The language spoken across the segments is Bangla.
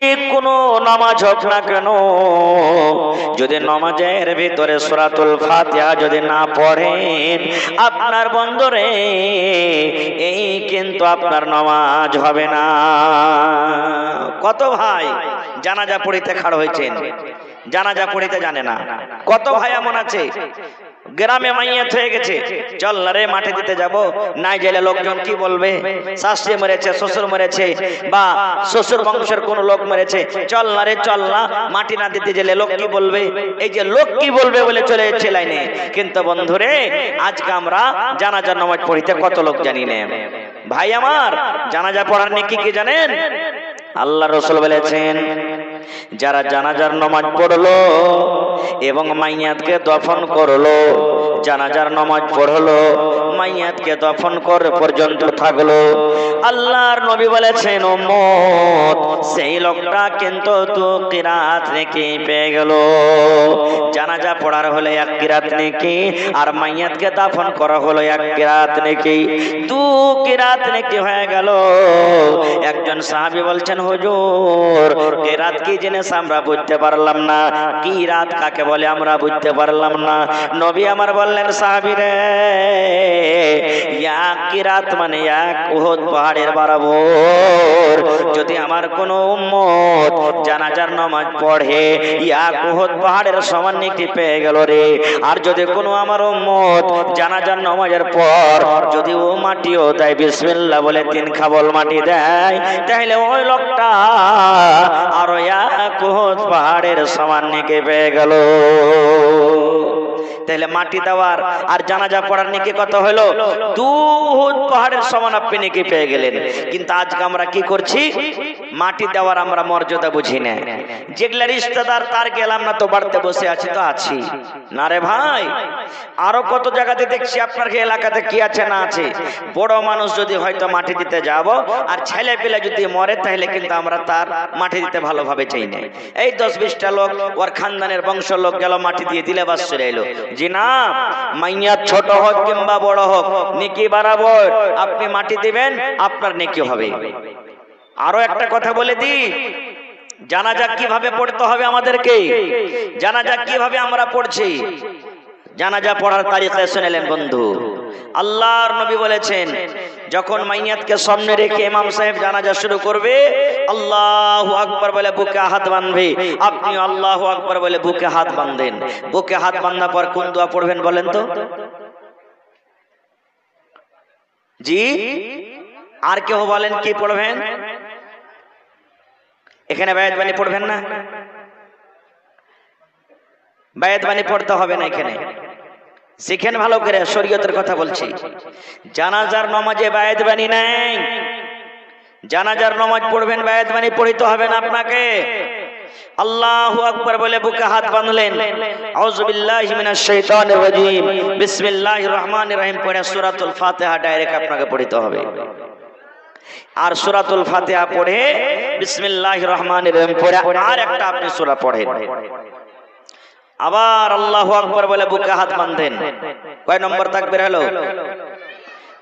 কোনো নামাজ হোক না কেন, যদি নামাজের ভিতরে সূরাতুল ফাতিহা যদি না পড়েন আপনার বন্ধুরে, এই কিন্তু আপনার নামাজ হবে না। কত ভাই জানাজা পড়িতে খাড় হয়েছেন, জানাজা পড়িতে জানে না। কত ভাই এমন আছে গ্রামে মাইয়াত হয়ে গেছে, চল না রে মাঠে দিতে যাব, নাই গেলে লোকজন কি বলবে, শাশুড়ি মরেছে, শ্বশুর মরেছে, বা শ্বশুর বংশের কোন লোক মরেছে, চল না রে চল না, মাটি না দিতে গেলে লোক কি বলবে। এই যে লোক কি বলবে বলে চলে যাচ্ছে লাইনে। কিন্তু বন্ধুরে আজকে আমরা জানাজার নামাজ পড়িতে কত লোক জানি না। ভাই আমার, জানাজা পড়ার নেকি কি জানেন? আল্লাহ রাসূল বলেছেন, যারা জানাজার নামাজ পড়লো এবং মাইয়াতকে দফন করলো, জানাজার নামাজ পড়লো, মাইয়াতকে দফন করে পর্যন্ত থাকলো, আল্লাহর নবী বলেছেন উম্মত সেই লোকটা কিন্তু তো কিরাত নেকি পেয়ে গেল। জানাজা পড়ার হলে এক কিরাত নেকি, আর মাইয়াতকে দফন করা হলো এক কিরাত নেকি, দু কিরাত নেকি হয়ে গেল। একজন সাহাবী বলছেন, হুজুর কিরাত কি জিনিস আমরা বুঝতে পারলাম না, কিরাত কাকে বলে আমরা বুঝতে পারলাম না। নবী আমার বললেন, সাহাবী রে, এক কিরাত মানে এক উহুদ পাহাড়ের বরাবর। যদি আমার কোন উম্মত জানাজার নামাজ পড়ে, এক উহুদ পাহাড়ের সমান নেকি পেয়ে গেল রে। আর যদি কোনো আমার উম্মত জানাজার নামাজের পর যদি ও মাটিও দেয়, বিসমিল্লাহ বলে 3 খাবল মাটি দেয়, তাহলে ওই লোকটা আর এক উহুদ পাহাড়ের সমান নেকি পেয়ে গেল। তাহলে মাটি দেওয়ার আর জানাজা পড়ার নেকি কত হলো? 2 উহুদ পাহাড়ের সমান আপনি নেকি পেয়ে গেলেন। কিন্তু আজকে আমরা কি করছি? মাটি দেওয়ার আমরা মর্যাদা বুঝি না। যেগুলা রিশতেদার তার গেলাম না তো, বাড়িতে বসে আছি তো আছি না রে ভাই। আরো কত জায়গাতে দেখছি আপনার এলাকাতে কি আছে না আছে, বড় মানুষ যদি হয়তো মাটি দিতে যাব আর ছেলে পেলে যদি মরে, তাহলে কিন্তু আমরা তার মাটি দিতে ভালোভাবে চাই না। এই 10-20টা লোক ওর খানদানের বংশ লোক গেল মাটি দিয়ে দিলে বাস চলে এলো। জি না, মাইয়াত ছোট হোক কিংবা বড় হোক, নেকি বরাবর আপনি মাটি দিবেন, আপনার নেকি হবে। আরো একটা কথা বলে দি, জানাজা কিভাবে পড়তে হবে আমাদেরকে, জানাজা কিভাবে আমরা পড়ছি। জানাজা পড়ার তারিখে শুনেলেন বন্ধু, আল্লাহর নবী বলেছেন, যখন মাইয়াতকে সামনে রেখে ইমাম সাহেব জানাজা শুরু করবে, আল্লাহু আকবার বলে বুকে হাত বাঁধবে। আপনি আল্লাহু আকবার বলে বুকে হাত বাঁধেন। বুকে হাত বাঁধার পর কোন দোয়া পড়বেন বলেন তো? জি, আর কেউ বলেন কি পড়বেন? এখানে বায়াত বাণী পড়বেন না? বায়াত বাণী পড়তে হবে না এখানে, শিখেন ভালো করে, শরীয়তের কথা বলছি। জানাজার নামাজে বায়াত বাণী নাই। জানাজার নামাজ পড়বেন, বায়াত বাণী পড়িতে হবে না আপনাকে। আল্লাহু আকবার বলে বুকে হাত বাঁধলেন, আউযু বিল্লাহি মিনাশ শাইতানির রাজীম, বিসমিল্লাহির রহমানির রহিম পড়ে সূরাতুল ফাতিহা ডাইরেক্ট আপনাকে পড়িতে হবে। আর সূরাতুল ফাতিহা পড়ে বিসমিল্লাহির রহমানির রহিম পড়ে আর একটা আপনি সূরা পড়েন। আবার আল্লাহু আকবার বলে বুকে হাত বাঁধেন। কয় নম্বর তাকবীর হলো?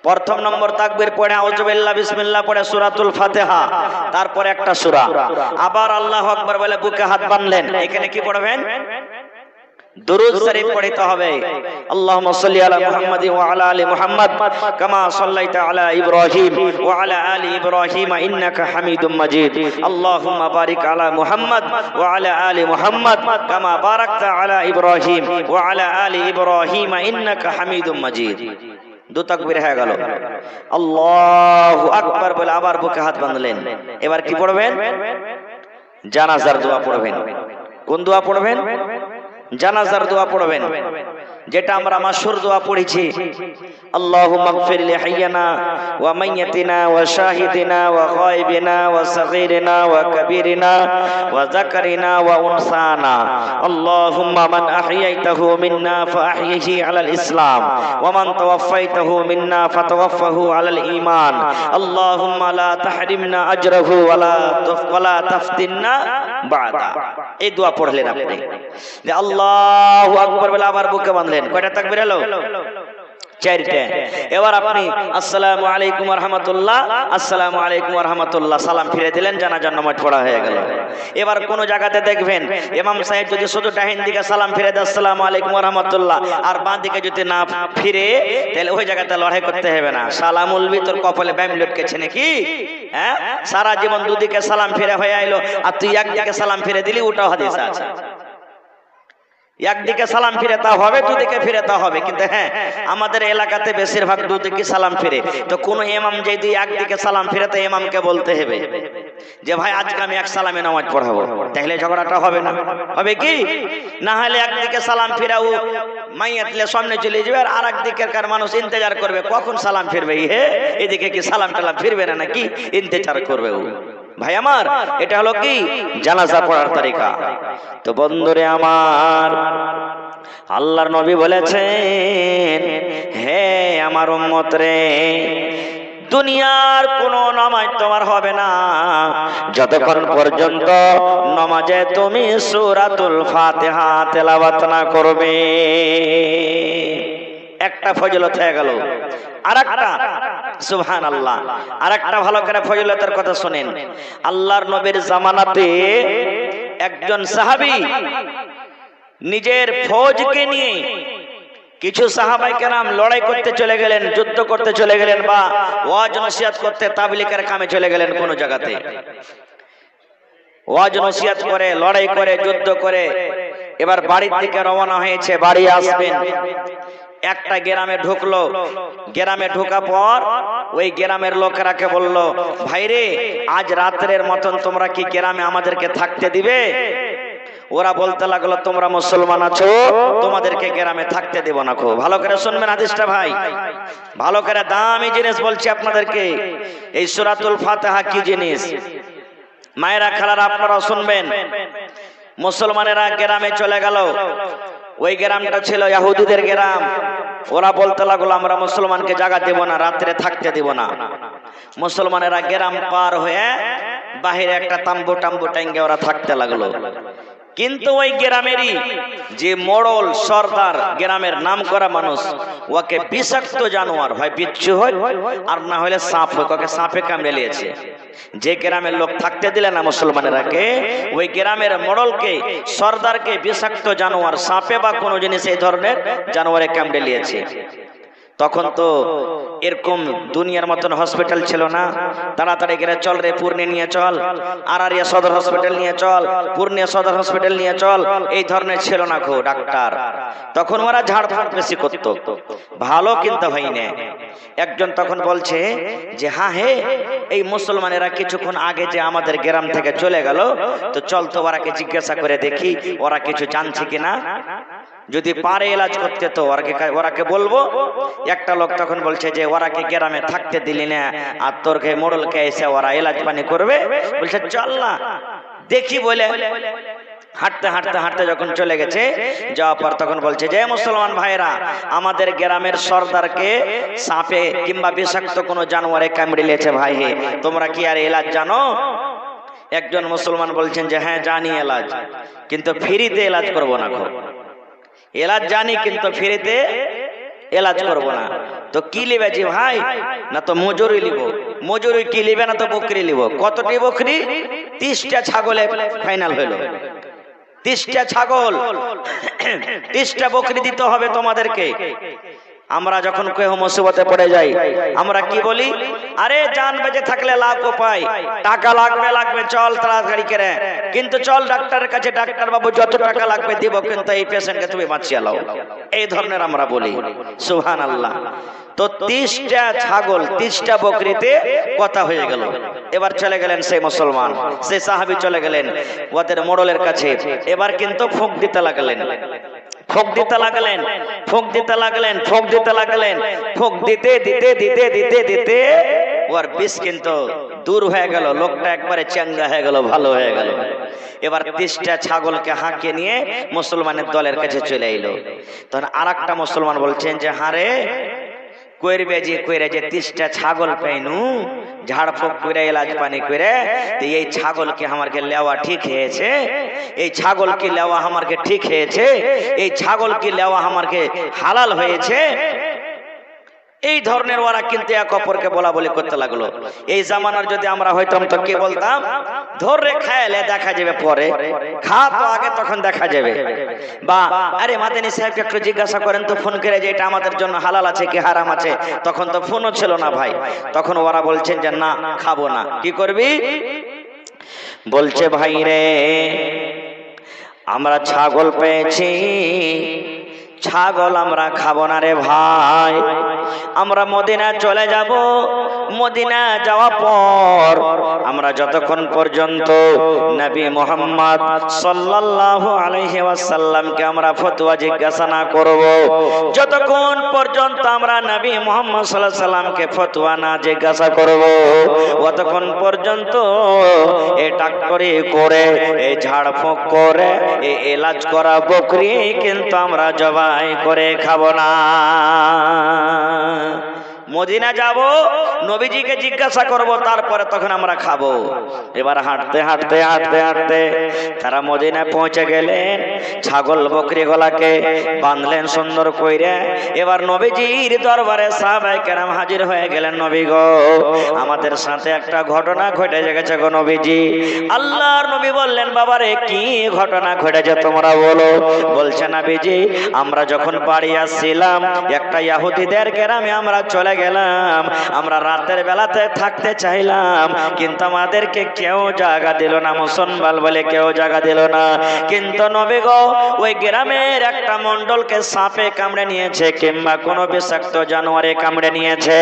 প্রথম নম্বর তাকবীর পড়ে আউযু বিল্লাহ বিসমিল্লাহ পড়ে সূরাতুল ফাতিহা, তারপরে একটা সূরা। আবার আল্লাহু আকবার বলে বুকে হাত বাঁধলেন। এখানে কি পড়বেন? দুরূদ শরীফ পড়তে হবে। আল্লাহুম্মা সাল্লি আলা মুহাম্মাদিন ওয়া আলা আলি মুহাম্মাদ কামা সাল্লাইতা আলা ইব্রাহিম ওয়া আলা আলি ইব্রাহিম ইন্নাকা হামিদুম মাজিদ। আল্লাহুম্মা বারিক আলা মুহাম্মাদ ওয়া আলা আলি মুহাম্মাদ কামা বারাকতা আলা ইব্রাহিম ওয়া আলা আলি ইব্রাহিম ইন্নাকা হামিদুম মাজিদ। 2 তাকবীর হয়ে গেল। আল্লাহু আকবার বলে আবার বুকে হাত বাঁধলেন। এবার কি পড়বেন? জানাজার দোয়া পড়বেন। কোন দোয়া পড়বেন? জানাজার দোয়া পড়বেন, যেটা আমরা মাশহুর দোয়া পড়েছি। আল্লাহুম্মা গফির লি হাইয়িনা ওয়া মাইয়িতিনা ওয়া শাহিদিনা ওয়া গায়বিনা ওয়া সাগীরিনা ওয়া কাবীরিনা ওয়া যাকারিনা ওয়া উনসানা। আল্লাহুম্মা মান আহইয়াইতাহু মিন্না ফাআহইহি আলাল ইসলাম ওয়া মান তাওয়াফাইতাহু মিন্না ফাতাওয়াফাহু আলাল ঈমান। আল্লাহুম্মা লা তাহরিমনা আজরাহু ওয়া লা তাফতিননা বাদা। এই দোয়া পড়লেন আপনি। আল্লাহু আকবার বলে আবার বুকে বাঁধলেন। কয়টা তাকবীর হলো? চারটে। এবার আপনি আসসালামু আলাইকুম ওয়া রাহমাতুল্লাহ, আসসালামু আলাইকুম ওয়া রাহমাতুল্লাহ সালাম ফিরে দিলেন, জানাজার নামাজ পড়া হয়ে গেল। এবার কোন জায়গাতে দেখবেন ইমাম সাহেব যদি শুধু ডাহিন দিকে সালাম ফিরে দেয় আসসালামু আলাইকুম ওয়া রাহমাতুল্লাহ, আর বাঁ দিকে যদি না ফিরে, তাহলে ওই জায়গাতে লড়াই করতে হবে না। সালামুল ভিতর কপালে ব্যাম লটকেছে নাকি? হ্যাঁ, সারা জীবন দুদিকে সালাম ফিরে হয়ে আইলো, আর তুই একদিকে সালাম ফিরে দিলি, ওটাও হাদিস আছে। একদিকে সালাম ফিরে তা হবে, দুদিকে ফিরে তা হবে, কিন্তু হ্যাঁ আমাদের এলাকাতে বেশিরভাগ দুদিকে সালাম ফিরে। তো কোন ইমাম যদি একদিকে সালাম ফিরে, তো ইমামকে বলতে হবে যে ভাই আজকে আমি এক সালামে নামাজ পড়াবো, তাহলে ঝগড়াটা হবে না। হবে কি না? হলে একদিকে সালাম ফিরাও মাইয়াতলে সামনে চলে যাবে, আর একদিকের কার মানুষ ইন্তজার করবে কখন সালাম ফিরবে। হে, এদিকে কি সালাম টালাম ফিরবে না নাকি? ইন্তজার করবে ও। ভাই আমার, এটা হলো কি জানাজা পড়ার তরিকা। তো বন্ধুরে আমার, আল্লাহর নবী বলেছেন, হে আমার উম্মত রে, দুনিয়ার কোন নামাজ তোমার হবে না যতক্ষণ পর্যন্ত নামাজে তুমি সূরাতুল ফাতিহা তেলাওয়াত না করবে। একটা ফজিলত হয়ে গেল। আরেকটা সুবহানাল্লাহ, আরেকটা ভালো করে ফজিলতের কথা শুনেন। আল্লাহর নবীর জামানাতে একজন সাহাবী নিজের ফৌজকে নিয়ে কিছু সাহাবায়ে কেরাম লড়াই করতে চলে গেলেন, যুদ্ধ করতে চলে গেলেন, বা ওয়াজ নসিহত করতে তাবলীগের কামে চলে গেলেন কোন জায়গাতে। ওয়াজ নসিহত করে, লড়াই করে, যুদ্ধ করে এবার বাড়ির দিকে রওনা হয়েছে, বাড়ি আসবেন। একটা গ্রামে ঢুকলো, গ্রামে ঢোকা পর ওই গ্রামের লোকেরাকে বলল, ভাইরে আজ রাতের মতন তোমরা কি গ্রামে আমাদেরকে থাকতে দিবে? ওরা বলতে লাগলো, তোমরা মুসলমান আছো, তোমাদেরকে গ্রামে থাকতে দেব না। খুব ভালো করে শুনবেন হাদিসটা ভাই, ভালো করে দামি জিনিস বলছি আপনাদেরকে। এই সূরাতুল ফাতিহা কি জিনিস, মায়েরা খালারা আপনারা শুনবেন। মুসলমানেরা গ্রামে চলে গেল, ওই গ্রামটা ছিল ইহুদিদের গ্রাম। ওরা বলতে লাগলো, আমরা মুসলমানকে জায়গা দেব না, রাত্রে থাকতে দেব না। মুসলমানেরা গ্রাম পার হয়ে বাহিরে একটা তাম্বু টাঙ্গে ওরা থাকতে লাগলো। কিন্তু ওই গ্রামেরই যে মোড়ল সর্দার, গ্রামের নাম করা মানুষ, ওকে বিষাক্ত জানোয়ার হয়, বিচ্ছু হয়, আর না হলে সাপ হয়, ওকে সাপে কামড়ে নিয়েছে। যে গ্রামের লোক থাকতে দিলে না মুসলমানেরাকে, ওই গ্রামের মোড়লকে সর্দারকে বিষাক্ত জানোয়ার, সাপে বা কোনো জিনিস এই ধরনের জানোয়ারে কামড়ে নিয়েছে। তখন তো এরকম দুনিয়ার মতন হসপিটাল ছিল না। তাড়াতাড়ি গেলে, চল রে পূর্ণিয়া নিয়ে চল, আরারিয়া সদর হসপিটাল নিয়ে চল, পূর্ণিয়া সদর হসপিটাল নিয়ে চল, এই ধরনের ছিল না গো ডাক্তার। তখন ওরা ঝাড়ফাড় বেশি করতো, ভালো কিন্তু হয় না। একজন তখন বলছে যে হ্যাঁ হে, এই মুসলমানেরা কিছুক্ষণ আগে যে আমাদের গ্রাম থেকে চলে গেল, তো চল তো ওরাকে জিজ্ঞাসা করে দেখি ওরা কিছু জানছে কিনা, যদি পারে এলাজ করতে তো ওরাকে বলবো। একটা লোক তখন বলছে যে ওরাকে গ্রামে থাকতে দিলি না, আর তোরকে মোড়লকে এসে ওরা এলাজ পানি করবে। বলছে চল না দেখি বলে হাঁটতে হাঁটতে হাঁটতে যখন চলে গেছে, যাওয়ার পর তখন বলছে যে মুসলমান ভাইরা, আমাদের গ্রামের সর্দারকে সাপে কিংবা বিষাক্ত কোনো জানোয়ারে কামড়ে নিয়েছে ভাই, হে তোমরা কি আর এলাজ জানো? একজন মুসলমান বলছেন যে হ্যাঁ জানি এলাজ, কিন্তু ফ্রিতে এলাজ করবো না। এলাজ জানি কিন্তু ফ্রিতে এলাজ করবো না। তো কি লিবে জি ভাই? না তো মজুরি লিব। মজুরি কি লিবে? না তো বকরি লিব। কতটি বকরি? 30টা ছাগলে ফাইনাল হইল। 30টা ছাগল, 30টা বকরি দিতে হবে তোমাদেরকে। আমরা যখন কেউ মুসিবতে পড়ে যাই, আমরা কি বলি? আরে জান বেঁচে থাকলে লাভ পাই, টাকা লাগবে চল তাড়াতাড়ি করে, কিন্তু চল ডাক্তারের কাছে, ডাক্তার বাবু যত টাকা লাগবে দিব, কিন্তু এই পেশেন্টকে তুমি বাঁচিয়ে লাও। এই ধরনের আমরা বলি। সুবহানাল্লাহ। তো 30টা ছাগল, 30টা বকরিতে কথা হয়ে গেল। এবার চলে গেলেন সেই মুসলমান, সেই সাহাবী চলে গেলেন ওদের মোড়লের কাছে। এবার কিন্তু ফুঁক দিতে লাগলেন, ফুঁক দিতে লাগলেন, ফুঁক দিতে লাগলেন, ফুঁক দিতে লাগলেন। ফুঁক দিতে দিতে দিতে দিতে দিতে ওর বিষ কিন্তু দূর হয়ে গেল, লোকটা একবারে চাঙ্গা হয়ে গেল, ভালো হয়ে গেল। এবার 30টা ছাগলকে হাঁকিয়ে নিয়ে মুসলমানের দলের কাছে চলে এলো। তখন আর একটা মুসলমান বলছেন যে হারে কইরবে যে কইরে যে 30টা ছাগল পাইনু, ঝাড়ফুঁক করে এলাজ পানি করে, তো এই ছাগলকে আমাকে লেওয়া ঠিক হয়েছে, এই ছাগল কি লেওয়া আমাকে ঠিক হয়েছে, এই ছাগল কি লেওয়া আমাকে হালাল হয়েছে। এই ধরনের ওরা কিন্তু এক অপরকে বলা বলি করতে লাগলো। এই জামানার যদি আমরা হইতাম তো কি বলতাম, ধরে খাইলে দেখা যাবে পরে, খা তো আগে তখন দেখা যাবে। বা আরে মাদানী সাহেবকে একটু জিজ্ঞাসা করেন তো ফোন করে যে এটা আমাদের জন্য হালাল আছে কি হারাম আছে। তখন তো ফোনও ছিল না ভাই, তখন ওরা বলছেন যে না খাবো না। কি করবি? বলছে ভাই রে আমরা ছাগল পেয়েছি, ছাগল আমরা খাবো না রে ভাই, আমরা মদিনা চলে যাব। মদিনা যাওয়ার পর আমরা যতক্ষণ পর্যন্ত নবী মুহাম্মদ সাল্লাল্লাহু আলাইহি ওয়াসাল্লামকে আমরা ফতোয়া জিজ্ঞাসা না করব, যতক্ষণ পর্যন্ত আমরা নবী মুহাম্মদ সাল্লাল্লাহু আলাইহি ওয়াসাল্লামকে ফতোয়া না জিজ্ঞাসা করব, ততক্ষণ পর্যন্ত এই ডাক্তারি করে এই ঝাড়ফুঁক করে এই এলাজ করা বকরি কিন্তু আমরা জবাই করে খাবো না। মদিনা যাব, নবীজিকে জিজ্ঞাসা করব, তারপরে তখন আমরা খাবো। এবার হাঁটতে হাঁটতে হাঁটতে হাঁটতে তারা মদিনায় পৌঁছে গেলেন। ছাগল বকরি গলাকে বাঁধলেন সুন্দর কইরে। এবার নবীজির দরবারে সাহাবায়ে কেরাম হাজির হয়ে গেলেন। নবী গো আমাদের সাথে একটা ঘটনা ঘটে গেছে গো নবীজি। আল্লাহর নবী বললেন বাবারে কি ঘটনা ঘটেছে তোমরা বলো। বলছে নবীজি আমরা যখন বাড়ি আসছিলাম একটা ইহুদিদের গ্রামে আমরা চলে গেলাম, আমরা রাতের বেলাতে থাকতে চাইলাম কিন্তু আমাদেরকে কেউ জায়গা দিল না, মুসলমান বলে কেউ জায়গা দিল না। কিন্তু নবী গো ওই গ্রামের একটা মণ্ডলকে সাপে কামড়ে নিয়েছে কিংবা কোনো বিষাক্ত জানোয়ারে কামড়ে নিয়েছে।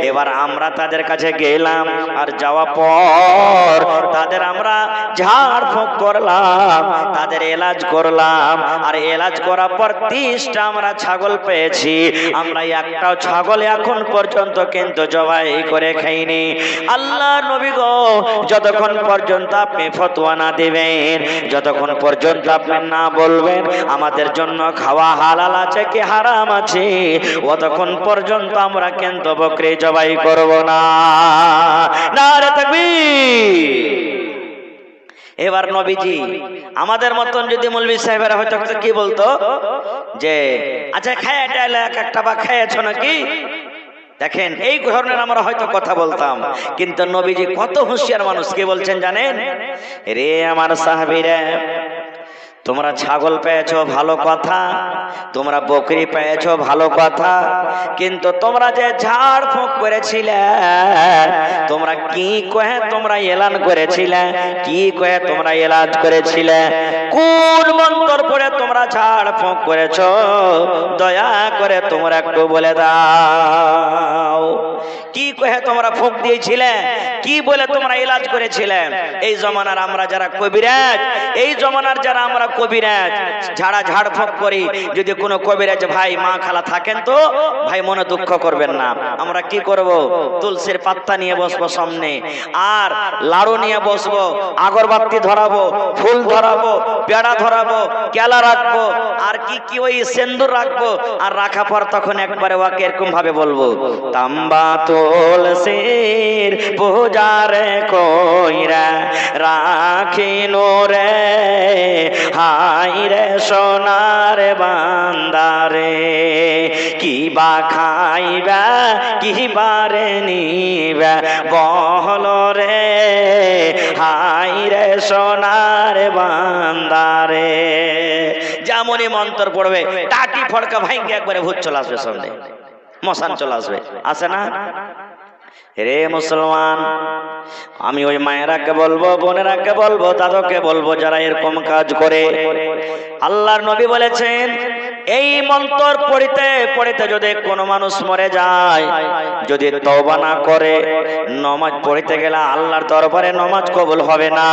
এবার আমরা তাদের কাছে গেলাম, আর যাওয়ার পর তাদের আমরা ঝাড়ফুঁক করলাম, তাদের এলাজ করলাম, আর এলাজ করার পর 30টা আমরা ছাগল পেয়েছি। আমরা একটাও ছাগল এখন পর্যন্ত কিন্তু জবাই করে খাইনি। আল্লাহ নবী গো যতক্ষণ পর্যন্ত আপনি ফতোয়া না দিবেন, যতক্ষণ পর্যন্ত আপনি না বলবেন আমাদের জন্য খাওয়া হালাল আছে কি হারাম আছে, ততক্ষণ পর্যন্ত আমরা কিন্তু বকরি জবাই করব না। নারে তাকবীর। এবার নবীজি আমাদের মতন যদি মৌলভী সাহেবেরা হয়তো কি বলতো যে আচ্ছা খায় একটা বা খাইয়েছো নাকি। দেখেন এই ধরনের আমরা হয়তো কথা বলতাম, কিন্তু নবীজি কত হুঁশিয়ার মানুষ। কি বলছেন জানেন? রে আমার সাহাবীরা তোমরা ছাগল পেয়েছো ভালো কথা, তোমরা বকরি পেয়েছো ভালো কথা, কিন্তু তোমরা যে ঝাড়ফুঁক করেছিলে, তোমরা কি কহে তোমরা এলান করেছিলে, কি কহে তোমরা এলাজ করেছিলে, কোন মন্ত্র পড়ে তোমরা ঝাড়ফুঁক করেছো দয়া করে তোমরা একটু বলে দাও। কি কহে তোমরা ফুঁক দিয়েছিলে, কি বলে তোমরা এলাজ করেছিলে। এই জমানার আমরা যারা কবিরাজ, এই জমানার যারা আমরা কবিরাজ ঝাড়ফুঁক করি, যদি কোনো কবিরাজ ভাই মা খালা থাকেন তো ভাই মনে দুঃখ করবেন না, আমরা কি করব তুলসীর পাতা নিয়ে বসবো সামনে, আর লাড়ু নিয়ে বসবো, আগরবাতি ধরাবো, ফুল ধরাবো, পেড়া ধরাবো, কেলা রাখবো, আর কি কি ওই সিন্দুর রাখবো। আর রাখা পর তখন একবারে ওকে এরকম ভাবে বলবো তাম্বা তুলসীর পূজারে কইরা রাখিনো রে, হাই রে সোনার বান্দারে, কি বা খাইবা কি বারে নিবা বহল রে, হাই রে সোনার বান্দারে। যেমনই মন্ত্র পড়বে টাটি ফড়কা ভাইকে একবারে ভূত চলে আসবে, সামনে মশান চলে আসবে, আসে না? রে মুসলমান, আমি ওই মায়েরাকে বলবো, বোনেরাকে বলবো, দাদাকে বলবো যারা এরকম কাজ করে। আল্লাহর নবী বলেছেন এই মন্ত্র পড়িতে পড়িতে যদি কোনো মানুষ মরে যায়, যদি তওবা না করে, নামাজ পড়িতে গেলে আল্লাহর দরবারে নামাজ কবুল হবে না,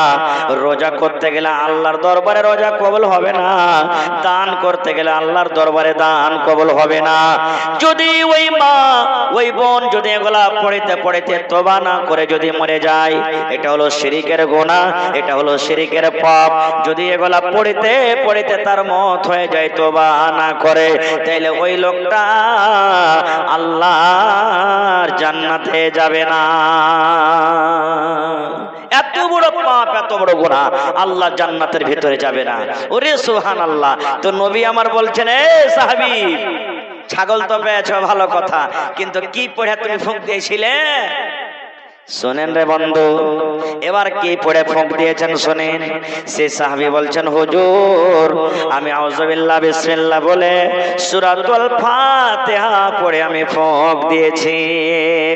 রোজা করতে গেলে আল্লাহর দরবারে রোজা কবুল হবে না, দান করতে গেলে আল্লাহর দরবারে দান কবুল হবে না। যদি ওই মা ওই বোন যদি এগুলা পড়িতে পড়িতে তওবা না করে যদি মরে যায়, এটা হলো শিরকের গুনাহ, এটা হলো শিরকের পাপ। যদি এগুলা পড়িতে পড়িতে তার মওত হয়ে যায় তওবা না করে, তাইলে ওই লোকটা আল্লাহর জান্নাতে যাবে না। এত বড় পাপ, এত বড় গুনাহ, আল্লাহ জান্নাতের ভিতরে যাবে না। ওরে সুবহানাল্লাহ। তো নবী আমার বলছেন এ সাহাবী ছাগল তো পেয়েছো ভালো কথা, কিন্তু কি পড়ে তুমি ফুঁক দিয়েছিলে? শোনেন রে বন্ধু, এবার কি পড়ে ফুঁক দিয়েছেন শোনেন। সে সাহাবী বলছেন, হুজুর আমি আউযুবিল্লাহ বিসমিল্লাহ বলে সূরাতুল ফাতিহা পড়ে আমি ফুঁক দিয়েছি।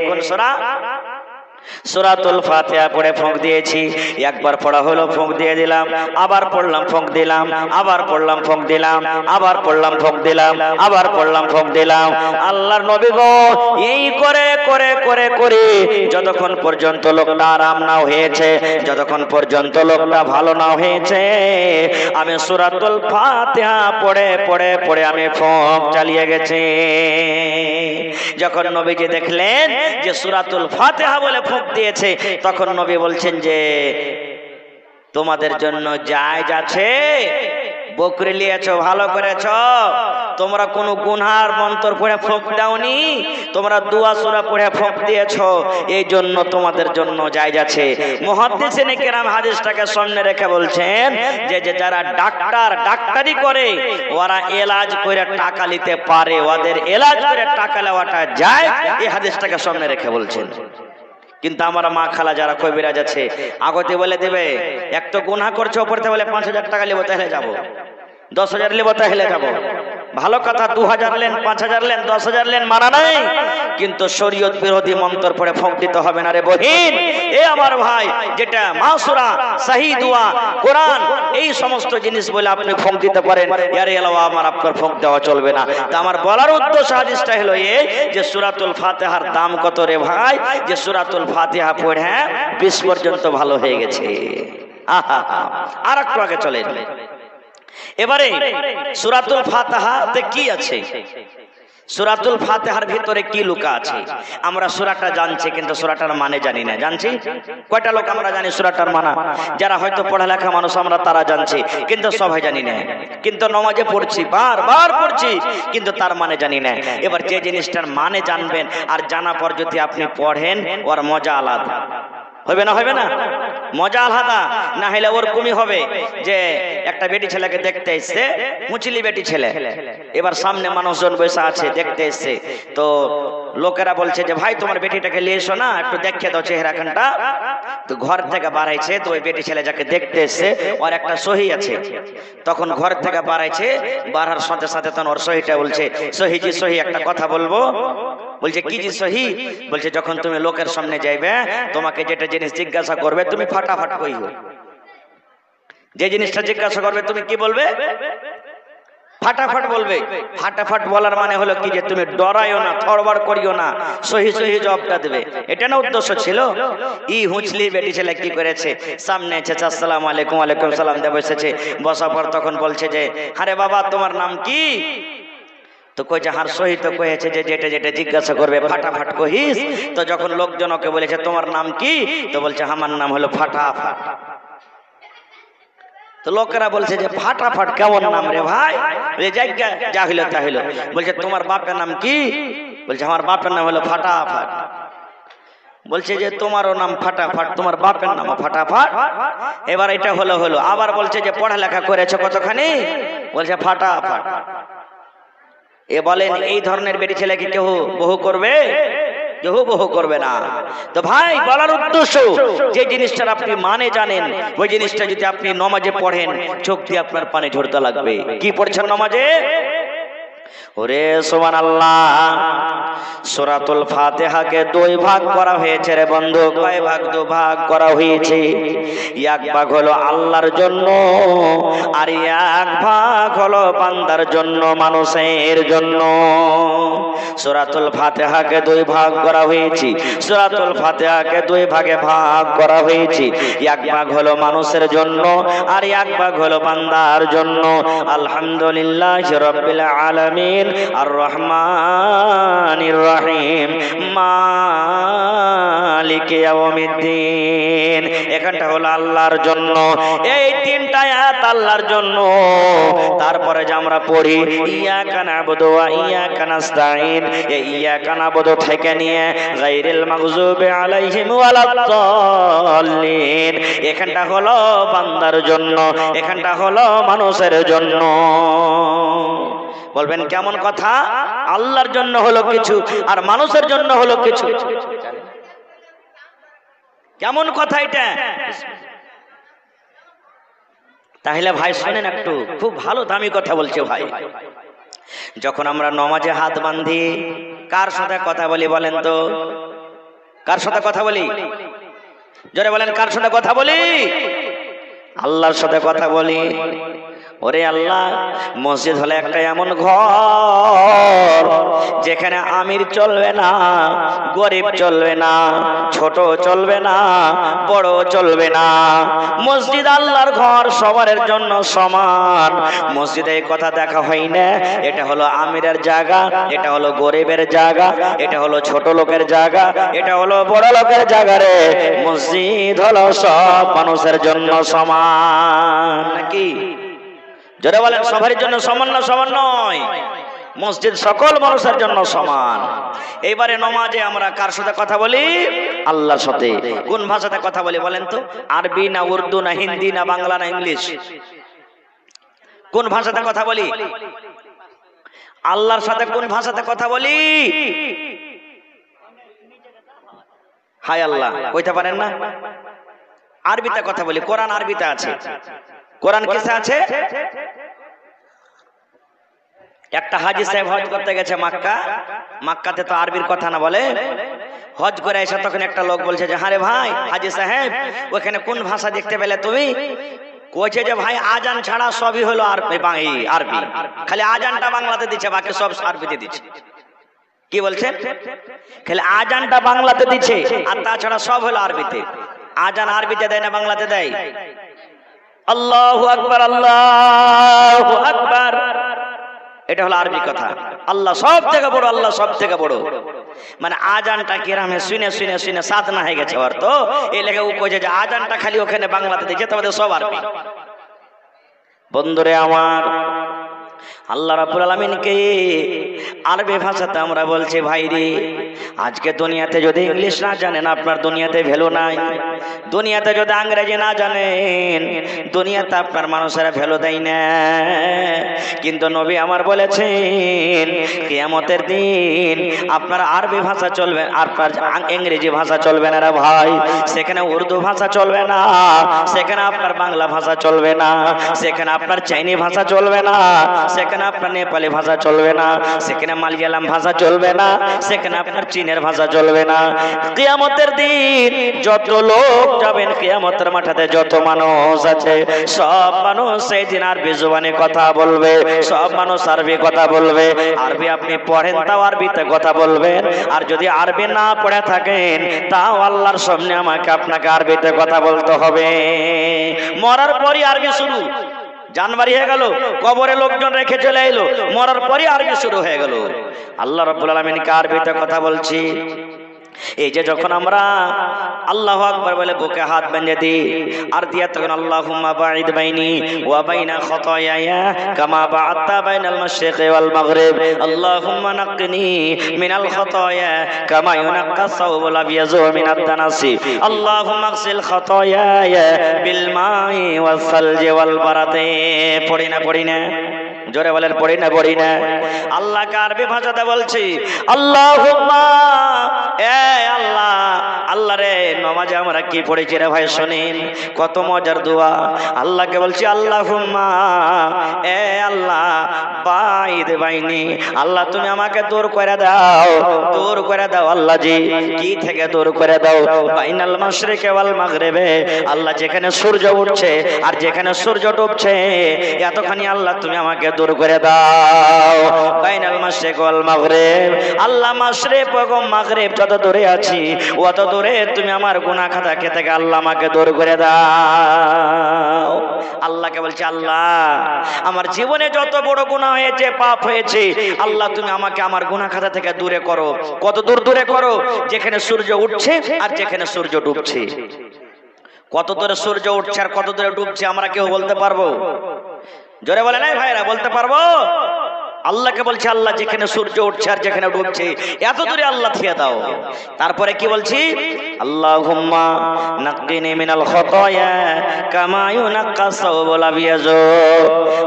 কোন সূরা? সূরাতুল ফাতিহা পড়ে ফুঁক দিয়েছি। একবার পড়া হলো, ফুঁক দিয়ে দিলাম, আবার পড়লাম, ফুঁক দিলাম, আবার পড়লাম, ফুঁক দিলাম, আবার পড়লাম, ফুঁক দিলাম, আবার পড়লাম, ফুঁক দিলাম। আল্লাহর নবী গো এই করে করে করে করে যতক্ষণ পর্যন্ত লোকটা আরাম না হয়েছে, যতক্ষণ পর্যন্ত লোকটা ভালো না হয়েছে, আমি সূরাতুল ফাতিহা পড়ে পড়ে পড়ে আমি ফুঁক চালিয়ে গেছি। যখন নবীজি দেখলেন যে সূরাতুল ফাতিহা বলে ফুঁক দিয়েছে, তখন নবী বলছেন যে তোমাদের জন্য জায়েজ আছে, বকরি নিয়েছো, ভালো করেছো। তোমরা কোনো গুনহার মন্ত্র পড়ে ফুঁক দাওনি, তোমরা দুয়া সূরা পড়ে ফুঁক দিয়েছো, এই জন্য তোমাদের জন্য জায়েজ আছে। মুহাদ্দিসিনে কেরাম হাদিসটাকে সামনে রেখে বলছেন যে যারা ডাক্তারি করে ওরা এলাজ করে টাকা নিতে পারে, ওদের এলাজ করে টাকা নেওয়াটা যায়, এই হাদিসটাকে সামনে রেখে বলছেন। কিন্তু আমরা মা খালা যারা কবিরাজ আছে আগতে বলে দেবে, এক তো গুনাহ করছে, ওপরতে বলে 5,000 টাকা নেবো তাহলে যাবো, 10,000 নেবো তাহলে যাবো। ভালো কথা, 2,000 লেন, 5,000 লেন, 10,000 লেন, মানা নাই, কিন্তু শরীয়ত বিরোধী মন্ত্র পড়ে ফুঁক দিতে হবে না রে বহিন। এ আমার ভাই, যেটা মাসুরা, সহি দোয়া, কোরআন, এই সমস্ত জিনিস বলে আপনি ফুঁক দিতে পারেন, এর এলাওয়া আমার আপনার ফুঁক দেওয়া চলবে না। তা আমার বলার উদ্দেশ্য হাদিসটা হলো এই যে সূরাতুল ফাতিহার দাম কত রে ভাই, যে সূরাতুল ফাতিহা পড়ে 20 পর্যন্ত ভালো হয়ে গেছে। আহা, আর একটু আগে চলেন। এবারে সূরাতুল ফাতিহাতে কি আছে, সূরাতুল ফাতিহার ভিতরে কি লুকা আছে? আমরা সূরাটা জানছি কিন্তু সূরাটার মানে জানি না। জানছি কয়টা লোক আমরা জানি সূরাটার মানে? যারা হয়তো পড়ালেখা মানুষ আমরা তারা জানছি, কিন্তু সবাই জানি না। কিন্তু নামাজে পড়ছি, বারবার পড়ছি, কিন্তু তার মানে জানি না। এবার যে জিনিসটার মানে জানবেন আর জানা পর যদি আপনি পড়েন, ওর মজা আলাদা হবে না? হবে না? মজা আলাদা। না হলে ওরকমই হবে যে একটা বেটি ছেলেকে দেখতে এসছে, মুচলি বেটি ছেলে, এবার সামনে মানুষজন বসে আছে দেখতে এসছে, তো লোকেরা বলছে যে ভাই তোমার বেটিটাকে নিয়ে এসো না, একটু দেখে দাও চেহারাখানটা। তো ঘর থেকে বাড়াইছে, তো ওই বেটি ছেলে যাকে দেখতে এসছে ওর একটা সহি আছে, তখন ঘর থেকে বাড়াইছে, বাড়ার সাথে সাথে তখন ওর সহিটা বলছে, সহি জি সহি, একটা কথা বলবো। বলছে কি জি সহি? বলছে যখন তুমি লোকের সামনে যাইবে, তোমাকে যেটা জিনিস জিজ্ঞাসা করবে তুমি ফাটাফাট কইও। যে জিনিসটা জিজ্ঞাসা করবে তুমি কি বলবে? ফাটাফাট বলবে। ফাটাফাট বলার মানে হলো কি যে তুমি ডরাইও না, থড়বড় করিও না, সহি সহি জবাবটা দেবে। এটা না উদ্দেশ্য ছিল। ই হুঁচলি বেটি ছেলে কি করেছে, সামনে এসেছে, আসসালামু আলাইকুম, ওয়ালাইকুম সালাম দিয়ে বসেছে। বসার পর তখন বলছে যে আরে বাবা তোমার নাম কি? তো কইছে হার সহি তো কয়েছে যে যেটা যেটা জিজ্ঞাসা করবে ফাটাফাট কহিস। তো যখন লোকজন ওকে বলেছে তোমার নাম কি, তো বলছে আমার নাম হলো ফাটাফাট। তো লোকেরা বলছে যে ফাটাফাট কেমন নাম রে ভাই? যা হইলো তা হইলো। বলছে তোমার বাপের নাম কি? বলছে আমার বাপের নাম হলো ফাটাফাট। বলছে যে তোমারও নাম ফাটাফাট, তোমার বাপের নাম ফাটাফাট। এবার এটা হলো হলো। আবার বলছে যে পড়ালেখা করেছো কতখানি? বলছে ফাটাফাট। এ বলেন এই ধরনের বেটি ছেলেকে কেউ বহু করবে? কেউ বহু করবে না। তো ভাই বলার উদ্দেশ্য, যে জিনিসটার আপনি মানে জানেন, ওই জিনিসটা যদি আপনি নামাজে পড়েন, চোখ দিয়ে আপনার পানি ঝরতে লাগবে। কি পড়ছেন নামাজে? ওরে সুবহানাল্লাহ, সূরাতুল ফাতিহাকে দুই ভাগ করা হয়েছে রে বন্ধু। কয় ভাগ? দু ভাগ করা হয়েছে। এক ভাগ হলো আল্লাহর জন্য, আর এক ভাগ হলো বান্দার জন্য, মানুষের জন্য। সূরাতুল ফাতিহাকে দুই ভাগ করা হয়েছে। সূরাতুল ফাতিহাকে দুই ভাগে ভাগ করা হয়েছে। এক ভাগ হলো মানুষের জন্য, আর এক ভাগ হলো বান্দার জন্য। আলহামদুলিল্লাহি রাব্বিল আলামিন, আর রহমানির রহিম, মালিকি ইয়াউমিদ্দিন। এখানটা হলো আল্লাহর জন্য। এই তিনটা আয়াত আল্লাহর জন্য। তারপরে যে আমরা পড়ি ইয়াকা নাবুদু ওয়া ইয়াকা নাস্তাইন, এই ইয়াকা নাবুদু থেকে নিয়ে গায়রিল মাগযুবি আলাইহিম ওয়ালাদ-দাল্লিন, এখানটা হলো বান্দার জন্য, এখানটা হলো মানুষের জন্য। বলবেন কেমন কথা? আল্লাহর জন্য হলো কিছু আর মানুষের জন্য হলো কিছু। কেমন কথা এটা? তাহলে ভাই শুনেন একটু, খুব ভালো দামি কথা বলছে ভাই। যখন আমরা নামাজে হাত বাঁধি কার সাথে কথা বলি বলেন তো? কার সাথে কথা বলি? জোরে বলেন, কার সাথে কথা বলি? আল্লাহর সাথে কথা বলি। ওরে আল্লাহ, মসজিদ হলো একটা এমন ঘর যেখানে আমির চলবে না, গরিব চলবে না, ছোট চলবে না, বড় চলবে না। মসজিদ আল্লাহর ঘর, সবার জন্য সমান। মসজিদে এই কথা দেখা হয় না এটা হলো আমিরের জায়গা, এটা হলো গরিবের জায়গা, এটা হলো ছোট লোকের জায়গা, এটা হলো বড় লোকের জায়গা রে। মসজিদ হলো সব মানুষের জন্য সমান। নাকি? যারা বলেন সবার জন্য সমান না সমান নয়? মসজিদ সকল মানুষের জন্য সমান। এইবারে নমাজে আমরা কার সাথে কথা বলি? আল্লাহর সাথে। কোন ভাষাতে কথা বলি বলেন তো? আরবি না উর্দু না হিন্দি না বাংলা না ইংলিশ? কোন ভাষাতে কথা বলি? আল্লাহর সাথে কোন ভাষাতে কথা বলি? হায় আল্লাহ, কইতে পারেন না? আরবিতে কথা বলি। কোরআন আরবিতে আছে। কোরআন কিসে আছে? একটা হাজী সাহেব হজ করতে গেছে মক্কা। মক্কাতে তো আরবির কথা না বলে। হজ করে এসে তখন একটা লোক বলছে যে আরে ভাই হাজী সাহেব, ওখানে কোন ভাষা দেখতে পেলে তুমি? কইছে যে ভাই আজান ছাড়া সবই হলো আরবি। খালি আজানটা বাংলাতে দিচ্ছে, বাকি সব আরবিতে দিচ্ছে। কি বলছেন? খালি আজানটা বাংলাতে দিচ্ছে আর তাছাড়া সব হলো আরবিতে। আজান আরবিতে দেয় না বাংলাতে দেয়? আল্লাহু আকবার, আল্লাহু আকবার, এটা হলো আরবি কথা। আল্লাহ সব থেকে বড়, আল্লাহ সব থেকে বড়। মানে আজানটা কিরামে শুনে শুনে শুনে সাত না হয়ে গেছে ওর। তো এই লেগে ও কইছে যে আজানটা খালি ওখানে বাংলাতে দিচ্ছে, তবে সব আরবি। বন্ধুরে আমার, আল্লাহ রাব্বুল আলামিনকে আরবি ভাষাতে আমরা বলছি ভাই রে, আজকে দুনিয়াতে যদি ইংলিশ না জানেন আপনার দুনিয়াতে ভ্যালু নাই। দুনিয়াতে যদি ইংরেজি না জানেন দুনিয়াতে আপনার মানুষেরা ভ্যালু দেয় না। কিন্তু নবী আমার বলেছেন কিয়ামতের দিন আপনার আরবি ভাষা চলবে, আপনার ইংরেজি ভাষা চলবে না রে ভাই। সেখানে উর্দু ভাষা চলবে না, সেখানে আপনার বাংলা ভাষা চলবে না, সেখানে আপনার চাইনি ভাষা চলবে না, সেখানে আপনার নেপালি ভাষা চলবে না, সেখানে মালয়ালাম ভাষা চলবে না, সেখানে আপনার চীনের ভাষা চলবে না। কিয়ামতের দিন যত লোক যাবেন কিয়ামতের মাঠে, যত মানুষ আছে সব মানুষ সেই দিন আরবি জবানে কথা বলবে, সব মানুষ আরবি কথা বলবে। আরবি আপনি পড়েন তাও আরবিতে কথা বলবেন, আর যদি আরবি না পড়ে থাকেন তাও আল্লাহর সামনে আমাকে আপনাকে আরবিতে কথা বলতে হবে। মরার পরই আরবি শুরু। জানবারি হয়ে গেল, কবরে লোকজন রেখে চলে এলো, মরার পরই আরবি শুরু হয়ে গেল। আল্লাহ রাব্বুল আলামিনকে আরবিতে কথা বলছি। এই যে যখন আমরা আল্লাহু আকবার বলে বুকে হাত বেঁধে দিই আর দিয়া তখন আল্লাহুম্মা বাঈদ বাইনি ওয়া বাইনা খাতায়ায়া কামা বা'আদতা বাইনাল মাশরিকি ওয়াল মাগরিব আল্লাহুম্মা নাক্কিনি মিনাল খাতায়া কামা ইউনাক্কাস সাওবুল আবিয়াযু মিনাদ দানাসি আল্লাহুম্মা আগসিল খাতায়ায়া বিল মাই ওয়াস সালজি ওয়াল বারাদি। পড়ি না জোরে বলেন, পড়ি না। আল্লাহকে আরবি ভাষাতে বলছি আল্লাহুম্মা, এ আল্লাহ, আল্লাহ রে নামাজে আমরা কি পড়েছি রে ভাই শুনেন, কত মজার দোয়া। আল্লাহকে বলছি আল্লাহুম্মা, এ আল্লাহ বাইদ বাইনি, আল্লাহ তুমি আমাকে দূর করে দাও, দূর করে দাও আল্লাহ জি। কি থেকে দূর করে দাও? বাইনাল মাশরিকি ওয়াল মাগরিবে, আল্লাহ যেখানে সূর্য উঠছে আর যেখানে সূর্য ডুবছে এতখানি আল্লাহ তুমি আমাকে দূর করে দাও। বাইনাল মাশরিকি ওয়াল মাগরিব, আল্লাহ মাশরিক এবং মাগরিব যত দূরে আছি অত দূরে তুমি আমার গুনাহ খাতা থেকে আল্লাহ আমাকে দূর করে দাও। আল্লাহকে বলছি আল্লাহ আমার জীবনে যত বড় গুনাহ হয়েছে, পাপ হয়েছে, আল্লাহ তুমি আমাকে আমার গুনাহ খাতা থেকে দূরে করো। কত দূর দূরে করো? যেখানে সূর্য উঠছে আর যেখানে সূর্য ডুবছে। কত দূরে সূর্য উঠছে আর কত দূরে ডুবছে আমরা কেউ বলতে পারবো? জোরে বলে নাই ভাইরা, বলতে পারবো? আল্লাহকে বলছে আল্লাহ যেখানে সূর্য উঠছে আর যেখানে ডুবছে এত দূরে আল্লাহ থিয়ে দাও। তারপরে কি বলছি? আল্লাহুম্মা নাক্কিনি মিনাল খাতায়া কামা ইউনাক্কাস সাওবুল আবিয়াযু।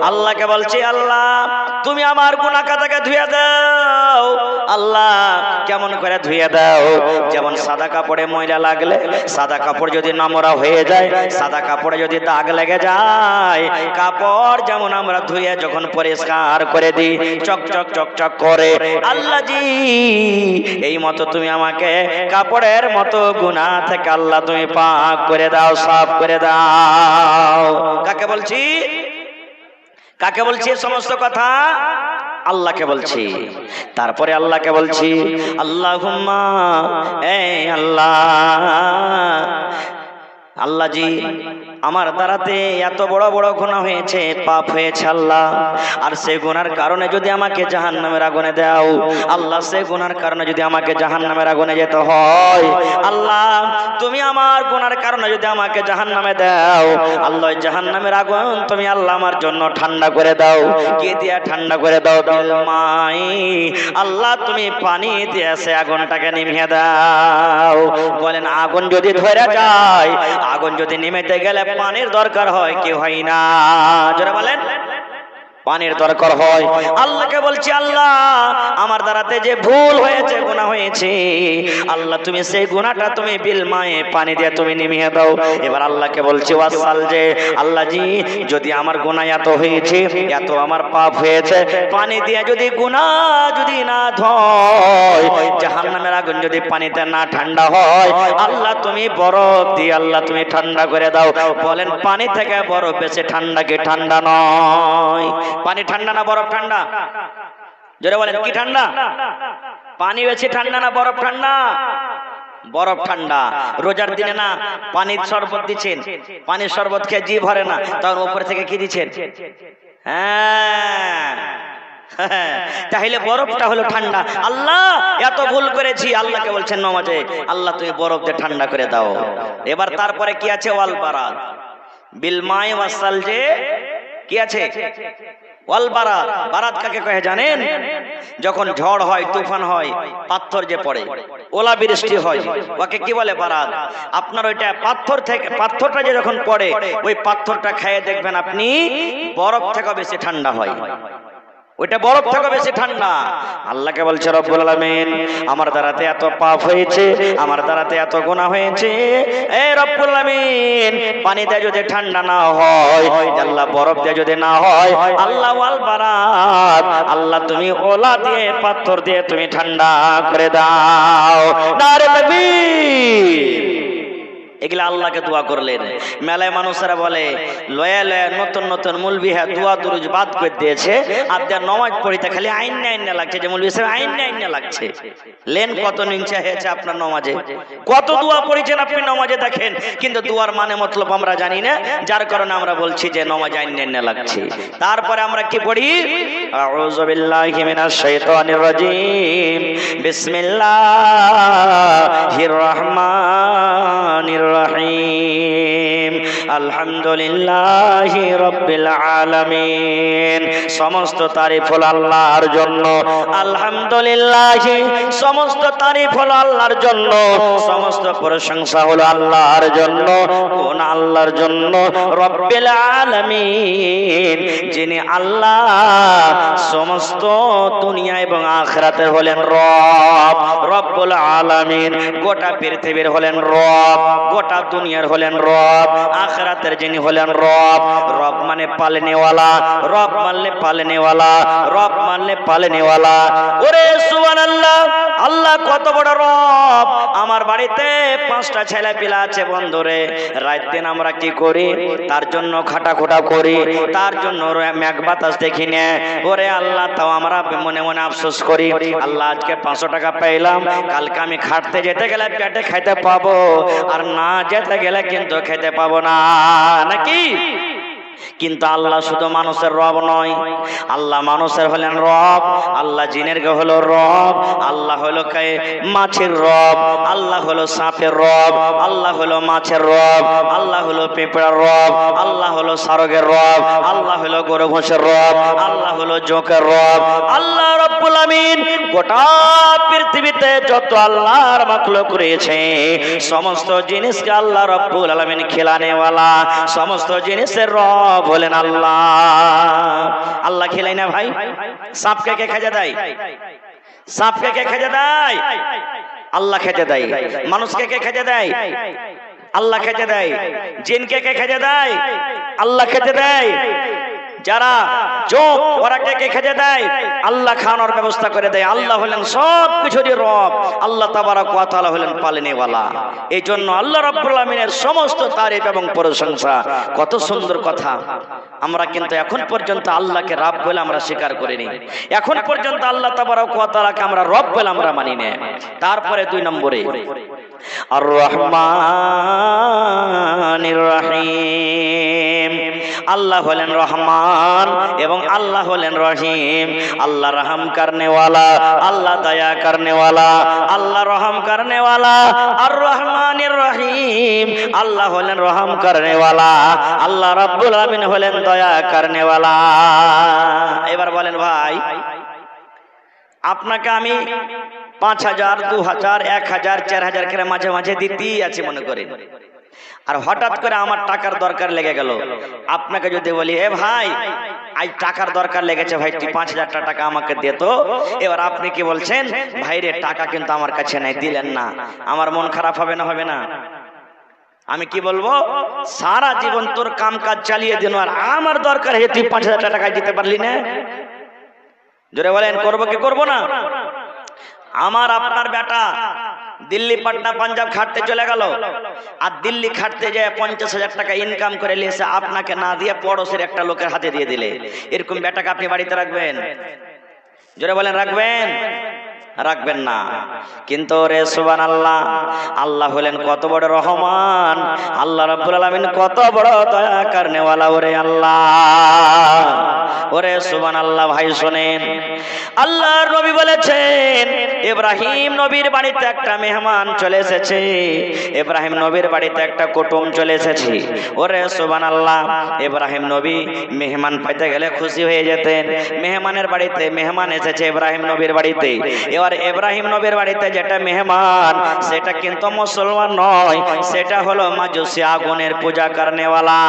আল্লাহকে বলছি আল্লাহ তুমি আমার গুনাহ খাতাকে ধুয়ে দাও। আল্লাহ কেমন করে ধুয়ে দাও? যেমন সাদা কাপড়ে ময়লা লাগলে, সাদা কাপড় যদি নোংরা হয়ে যায়, সাদা কাপড়ে যদি দাগ লেগে যায়, কাপড় যেমন আমরা ধুয়ে যখন পরিষ্কার করে দিই চকচক চকচক করে, আল্লাহ জি এই মতো তুমি আমাকে কাপড়ের মতো গুনাহ থেকে আল্লাহ তুমি পাক করে দাও, সাফ করে দাও। কাকে বলছি? কাকে বলছি সমস্ত কথা? আল্লাহকে বলছি। তারপরে আল্লাহকে বলছি, আল্লাহুম্মা, এই আল্লাহ, আল্লাহ জি আমার দ্বারাতে এত বড় বড় গুনাহ হয়েছে, পাপ হয়েছে আল্লাহ, আর সেই গুনার কারণে যদি আমাকে জাহান্নামের আগুনে দাও আল্লাহ, সেই গুনার কারণে যদি আমাকে জাহান্নামের আগুনে যেতে হয় আল্লাহ, তুমি আমার গুনার কারণে যদি আমাকে জাহান্নামে দাও আল্লাহ, জাহান্নামের আগুন তুমি আল্লাহ আমার জন্য ঠান্ডা করে দাও। কি দিয়া ঠান্ডা করে দাও? বিল মাই, আল্লাহ তুমি পানি দিয়ে সে আগুনটাকে নিভিয়ে দাও। বলেন আগুন যদি ধরে যায়, আগুন যদি নিমেতে গেলে পানির দরকার হয় কি হয় না? জোরে বলেন, পানির দরকার হয়। আল্লাহকে বলছি, আল্লাহ আমার দ্বারাতে যে ভুল হয়েছে, গুনাহ হয়েছে আল্লাহ, তুমি সেই গুনাহটা তুমি বিল মায়ে পানি দিয়ে তুমি নিমিয়ে দাও। এবার আল্লাহকে বলছি, ওয়াসাল যে আল্লাহ জি যদি আমার গুনাহ এত হয়েছে, এত আমার পাপ হয়েছে, পানি দিয়ে যদি গুনাহ যদি না ধয়, জাহান্নামের আগুন যদি পানিতে না ঠান্ডা হয় আল্লাহ, তুমি বরফ দিয়ে আল্লাহ তুমি ঠান্ডা করে দাও। বলেন পানি থেকে বরফ বেশি ঠান্ডা কি ঠান্ডা নয়? পানি ঠান্ডা না বরফ ঠান্ডা? জোরে বলেন, কি ঠান্ডা? পানি বেশি ঠান্ডা না বরফ ঠান্ডা? বরফ ঠান্ডা। রোজার দিনে না পানির শরবত দিচ্ছেন, পানির শরবত খেয়ে জি ভরে না, তখন উপর থেকে কি দিচ্ছেন? হ্যাঁ, তাহলে বরফটা হলো ঠান্ডা। আল্লাহ এত ভুল করেছি, আল্লাহকে বলছেন নামাজে, আল্লাহ তুমি বরফ দিয়ে ঠান্ডা করে দাও। এবার তারপরে কি আছে? ওয়াল বারাদ, বিল মাই ওয়াসাল যে কি আছে? ওয়াল বারাদ। বারাদ কাকে কহে জানেন? যখন ঝড় হয়, তুফান হয়, পাথর যে পড়ে, ওলা বৃষ্টি হয়, ওকে কি বলে? বারাদ। আপনার ওইটা পাথর থেকে, পাথরটা যে যখন পড়ে ওই পাথরটা খেয়ে দেখবেন আপনি বরফ থেকে বেশি ঠান্ডা হয়, ওইটা বরফ থেকে বেশি ঠান্ডা। আল্লাহকে বলছে রব্বুল আলামিন আমার দ্বারাতে এত পাপ হয়েছে, আমার দ্বারাতে এত গুনাহ হয়েছে, এই রব্বুল আলামিন পানিতে যদি ঠান্ডা না হয় আল্লাহ, বরফ দিয়ে যদি না হয় আল্লাহ, ওয়াল বারাদ আল্লাহ তুমি ওলা দিয়ে পাথর দিয়ে তুমি ঠান্ডা করে দাও। নারে তাকবীর। এগুলা আল্লাহকে দোয়া করলেন। মেলায় মানুষেরা বলে লয়া লয়া নতুন নতুন মুলবি হ্যাঁ দোয়া দুরুজ বাদ করে দিয়েছে, আর দেয়া নমাজ পড়িতে খালি আইন না লাগছে, যে মুলবি সাহেব আইন না লাগছে। লেন কত নিচে হয়েছে আপনার নমাজে, কত দোয়া পড়েছেন আপনি নমাজে দেখেন, কিন্তু দোয়ার মানে মতলব আমরা জানি না, যার কারণে আমরা বলছি যে নমাজ আইন না লাগছে। তারপরে আমরা কি পড়ি? আউযু বিল্লাহি মিনাশ শাইতানির রাজিম, বিসমিল্লাহির রহমানির রহিম, আলহামদুলিল্লাহি রাব্বিল আলামিন। সমস্ত তারিফ হলো আল্লাহর জন্য, আলহামদুলিল্লাহি সমস্ত তারিফ হলো আল্লাহর জন্য, সমস্ত প্রশংসা হলো আল্লাহর জন্য। কোন আল্লাহর জন্য? রাব্বিল আলামিন, যিনি আল্লাহ সমস্ত দুনিয়া এবং আখিরাতের হলেন রব। রব্বুল আলামিন গোটা পৃথিবীর হলেন রব, গোটা দুনিয়ার হলেন রব, আখিরাতের যিনি হলেন রব। রব মানে পালনেওয়ালা, রব মানে পালনেওয়ালা, রব মানে পালনেওয়ালা। ওরে সুবহানাল্লাহ, আল্লাহ কত বড় রব। আমার বাড়িতে 5টা ছেলে পিলা আছে বন্ধুরে, রাত দিন আমরা কি করি? তার জন্য খাটাখোটা করি, তার জন্য মেঘ বাতাস দেখি না। ওরে আল্লাহ, তাও আমরা মনে মনে আফসোস করি, আল্লাহ আজকে 500 টাকা পেলাম, কালকে আমি খাটতে যেতে গেলে পেটে খাইতে পাবো, আর না যেতে গেলে কিন্তু খেতে পাবো না, নাকি? কিন্তু আল্লাহ শুধু মানুষের রব নয়, আল্লাহ মানুষের হলেন রব, আল্লাহ জিনের হলো রব, আল্লাহ হলো মাছের রব, আল্লাহ হলো সাপের রব, আল্লাহ হলো মাছের রব, আল্লাহ হলো পেঁপড়ার রব, আল্লাহ হলো সারগের রব, আল্লাহ হলো গরু ভোঁসের রব, আল্লাহ হলো জোকের রব। আল্লাহ রব রব্বুল আমিন গোটা পৃথিবীতে যত আল্লাহর মাখলুক রয়েছে সমস্ত জিনিসকে আল্লাহ রব্বুল আলামিন খিলানেওয়ালা, সমস্ত জিনিসের রব হলেন আল্লাহ। আল্লাহ খিলাই না ভাই? সাপকে কে খেতে দেয়? সাপকে কে খেতে দেয়? আল্লাহ খেতে দেয়। মানুষকে কে খেতে দেয়? আল্লাহ খেতে দেয়। জিনকে কে খেতে দেয়? আল্লাহ খেতে দেয়। যারা যোগ ওরা কে খেতে দেয়? আল্লাহ খাওয়ানোর ব্যবস্থা করে দেয়। আল্লাহ হলেন সব কিছুরই রব। আল্লাহ তাবারক ওয়া তাআলা হলেন পালনেওয়ালা। এই জন্য আল্লাহ রাব্বুল আমিনের সমস্ত তারিফ এবং প্রশংসা। কত সুন্দর কথা। আমরা কিন্তু এখন পর্যন্ত আল্লাহকে রব বলে আমরা স্বীকার করিনি। এখন পর্যন্ত আল্লাহ তাবারক ওয়া তাআলাকে আমরা রব বলে আমরা মানি না। তারপরে 2 নম্বরে আর রহমানির রহিম। আল্লাহ হলেন রহমান এবং আল্লাহ হলেন রহিম। আল্লাহ রহম করনেওয়ালা, আল্লাহ দয়া করনেওয়ালা, আল্লাহ রহম করনেওয়ালা। আর রহমানির রহিম, আল্লাহ হলেন রহম করনেওয়ালা, আল্লাহ রাব্বুল আমিন হলেন দয়া করনেওয়ালা। এবার বলেন ভাই, আপনাকে আমি 5,000, 2,000, 1,000, 4,000 করে মাঝে মাঝে দিতেই আছে মনে করেন। আর হঠাৎ করে আমার টাকার দরকার লেগে গেল। আপনাকে যদি বলি এ ভাই আজ টাকার দরকার লেগেছে ভাই, তুই 5,000 টাকা আমাকে দে তো। এবার আপনি কি বলছেন? ভাই রে টাকা কিন্তু আমার কাছে নাই, দিলেন না। আমার মন খারাপ হবে না? হবে না? আমি কি বলবো? সারা জীবন তোর কাম কাজ চালিয়ে দিন, আর আমার দরকার হে তুই 5,000 টাকা দিতে পারলি না। জোরে বলেন, করবো কি করবো না? আমার আপনার বেটা দিল্লি, পাটনা, পাঞ্জাব খাটতে চলে গেল, আর দিল্লি খাটতে যায় 50,000 টাকা ইনকাম করে নিয়েছে, আপনাকে না দিয়ে পড়োশের একটা লোকের হাতে দিয়ে দিলে। এরকম বেটাকে আপনি বাড়িতে রাখবেন? জোরে বলেন, রাখবেন? রাখবেন না। কিন্তু রে সুবহানাল্লাহ, আল্লাহ হলেন কত বড় রহমান, আল্লাহ রাব্বুল আলামিন কত বড় দয়া করনেওয়ালা। ওরে আল্লাহ, ওরে সুবহানাল্লাহ। ভাই শোনেন, আল্লাহর নবী বলেছেন ইব্রাহিম নবীর বাড়িতে একটা মেহমান চলে এসেছে, ইব্রাহিম নবীর বাড়িতে একটা কুটুম চলে এসেছে। ওরে সুবহানাল্লাহ, ইব্রাহিম নবী মেহমান পেতে গেলে খুশি হয়ে যেতেন। মেহমানের বাড়িতে মেহমান এসেছে ইব্রাহিম নবীর বাড়িতে। এবার ইব্রাহিম নবীর বাড়িতে যেটা মেহমান সেটা কিন্তু মুসলমান নয়, সেটা হলো মাজুসি, আগুনের পূজা করনেওয়ালা।